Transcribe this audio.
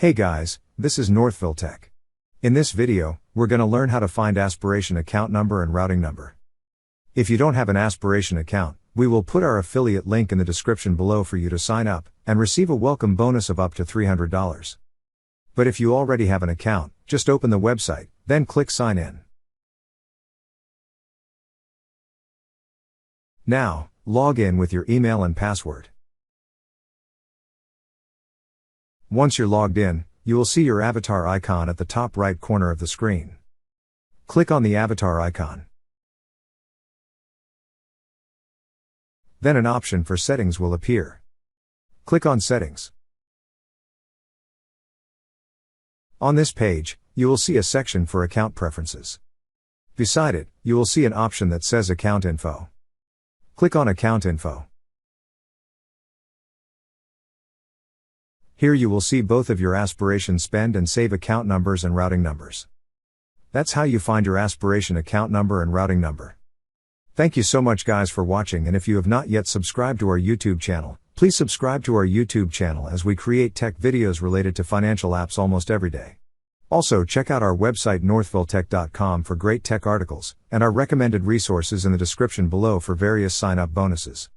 Hey guys, this is Northville Tech. In this video, we're going to learn how to find Aspiration account number and routing number. If you don't have an Aspiration account, we will put our affiliate link in the description below for you to sign up and receive a welcome bonus of up to $300. But if you already have an account, just open the website, then click Sign In. Now, log in with your email and password. Once you're logged in, you will see your avatar icon at the top right corner of the screen. Click on the avatar icon. Then an option for settings will appear. Click on Settings. On this page, you will see a section for account preferences. Beside it, you will see an option that says Account Info. Click on Account Info. Here you will see both of your Aspiration spend and save account numbers and routing numbers. That's how you find your Aspiration account number and routing number. Thank you so much guys for watching, and if you have not yet subscribed to our YouTube channel, please subscribe to our YouTube channel as we create tech videos related to financial apps almost every day. Also check out our website northvilletech.com for great tech articles, and our recommended resources in the description below for various sign-up bonuses.